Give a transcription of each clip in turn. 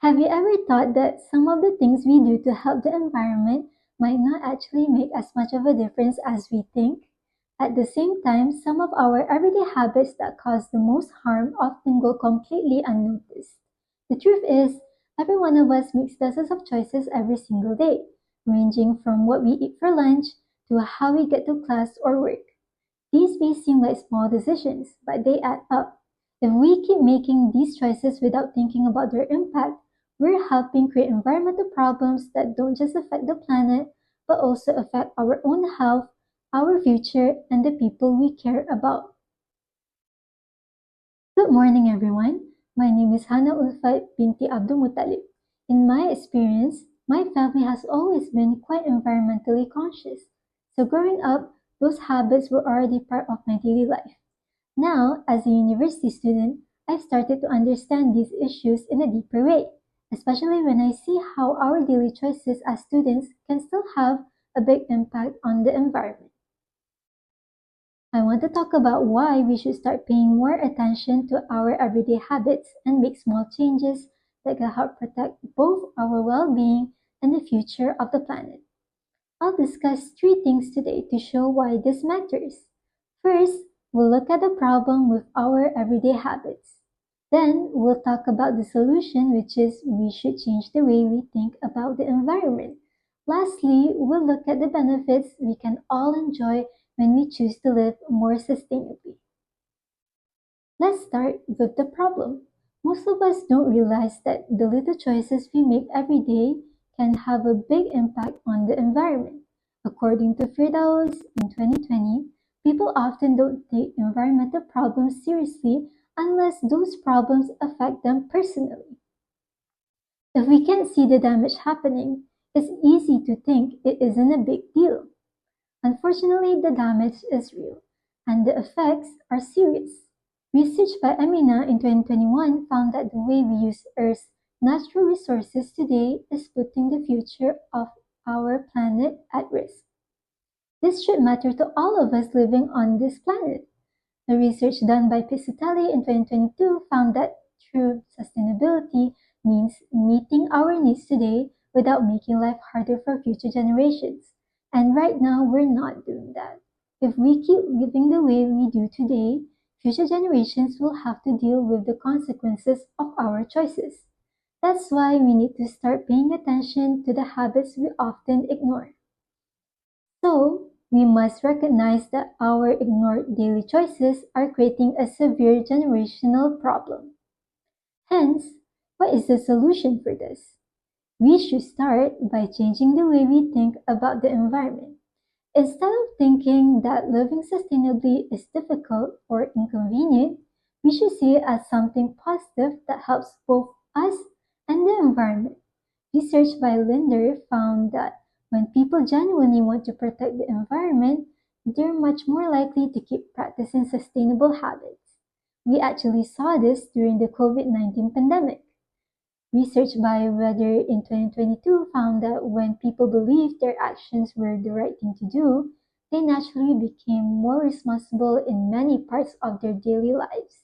Have you ever thought that some of the things we do to help the environment might not actually make as much of a difference as we think? At the same time, some of our everyday habits that cause the most harm often go completely unnoticed. The truth is, every one of us makes dozens of choices every single day, ranging from what we eat for lunch to how we get to class or work. These may seem like small decisions, but they add up. If we keep making these choices without thinking about their impact, we're helping create environmental problems that don't just affect the planet, but also affect our own health, our future, and the people we care about. Good morning, everyone. My name is Hannah Ulfat Binti Abdul Mutalib. In my experience, my family has always been quite environmentally conscious. So growing up, those habits were already part of my daily life. Now, as a university student, I've started to understand these issues in a deeper way, especially when I see how our daily choices as students can still have a big impact on the environment. I want to talk about why we should start paying more attention to our everyday habits and make small changes that can help protect both our well-being and the future of the planet. I'll discuss three things today to show why this matters. First, we'll look at the problem with our everyday habits. Then, we'll talk about the solution, which is we should change the way we think about the environment. Lastly, we'll look at the benefits we can all enjoy when we choose to live more sustainably. Let's start with the problem. Most of us don't realize that the little choices we make every day can have a big impact on the environment. According to Firdaus in 2020, people often don't take environmental problems seriously unless those problems affect them personally. If we can't see the damage happening, it's easy to think it isn't a big deal. Unfortunately, the damage is real, and the effects are serious. Research by Amina in 2021 found that the way we use Earth's natural resources today is putting the future of our planet at risk. This should matter to all of us living on this planet. The research done by Piscitelli in 2022 found that true sustainability means meeting our needs today without making life harder for future generations. And right now, we're not doing that. If we keep living the way we do today, future generations will have to deal with the consequences of our choices. That's why we need to start paying attention to the habits we often ignore. So, we must recognize that our ignored daily choices are creating a severe generational problem. Hence, what is the solution for this? We should start by changing the way we think about the environment. Instead of thinking that living sustainably is difficult or inconvenient, we should see it as something positive that helps both us and the environment. Research by Linder found that when people genuinely want to protect the environment, they're much more likely to keep practicing sustainable habits. We actually saw this during the COVID-19 pandemic. Research by Weather in 2022 found that when people believed their actions were the right thing to do, they naturally became more responsible in many parts of their daily lives.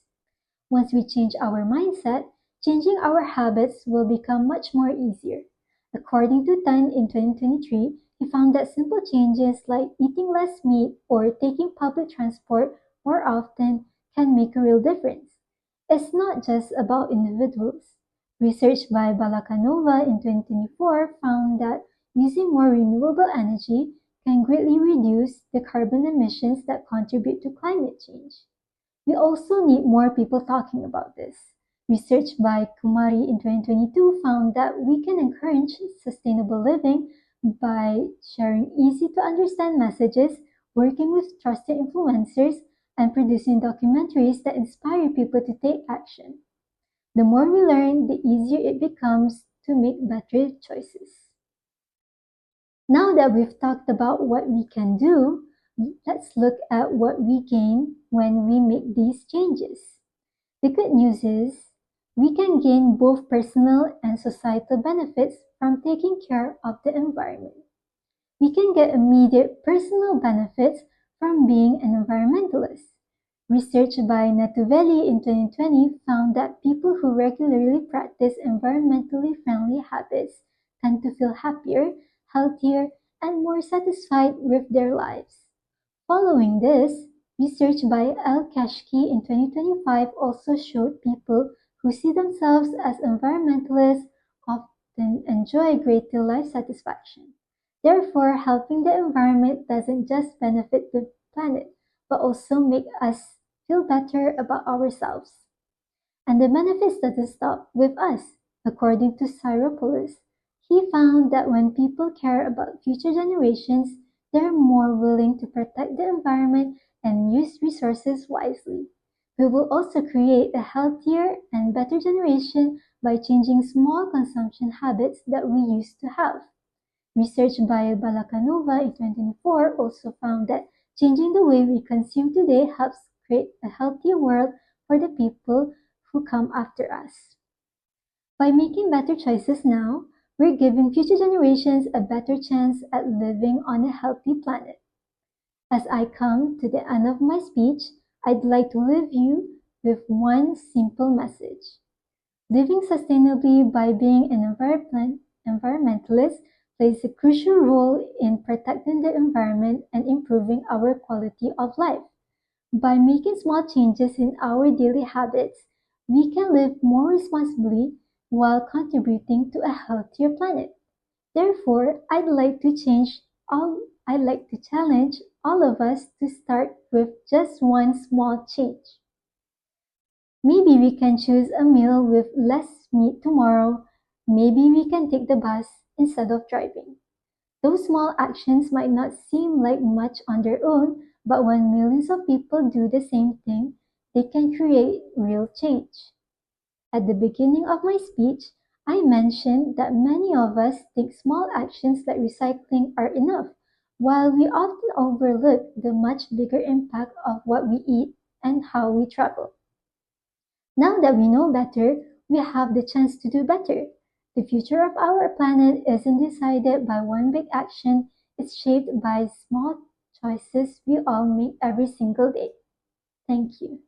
Once we change our mindset, changing our habits will become much more easier. According to Tan in 2023, he found that simple changes like eating less meat or taking public transport more often can make a real difference. It's not just about individuals. Research by Balakanova in 2024 found that using more renewable energy can greatly reduce the carbon emissions that contribute to climate change. We also need more people talking about this. Research by Kumari in 2022 found that we can encourage sustainable living by sharing easy to understand messages, working with trusted influencers, and producing documentaries that inspire people to take action. The more we learn, the easier it becomes to make better choices. Now that we've talked about what we can do, let's look at what we gain when we make these changes. The good news is we can gain both personal and societal benefits from taking care of the environment. We can get immediate personal benefits from being an environmentalist. Research by Natuveli in 2020 found that people who regularly practice environmentally friendly habits tend to feel happier, healthier, and more satisfied with their lives. Following this, research by Al-Kashki in 2025 also showed people who see themselves as environmentalists often enjoy greater life satisfaction. Therefore, helping the environment doesn't just benefit the planet, but also make us feel better about ourselves. And the benefits doesn't stop with us. According to Syropoulos, he found that when people care about future generations, they're more willing to protect the environment and use resources wisely. We will also create a healthier and better generation by changing small consumption habits that we used to have. Research by Balakanova in 2024 also found that changing the way we consume today helps create a healthier world for the people who come after us. By making better choices now, we're giving future generations a better chance at living on a healthy planet. As I come to the end of my speech, I'd like to leave you with one simple message. Living sustainably by being an environmentalist plays a crucial role in protecting the environment and improving our quality of life. By making small changes in our daily habits, we can live more responsibly while contributing to a healthier planet. Therefore, I'd like to challenge all of us to start with just one small change. Maybe we can choose a meal with less meat tomorrow. Maybe we can take the bus instead of driving. Those small actions might not seem like much on their own, but when millions of people do the same thing, they can create real change. At the beginning of my speech, I mentioned that many of us think small actions like recycling are enough, while we often overlook the much bigger impact of what we eat and how we travel. Now that we know better, we have the chance to do better. The future of our planet isn't decided by one big action, it's shaped by small choices we all make every single day. Thank you.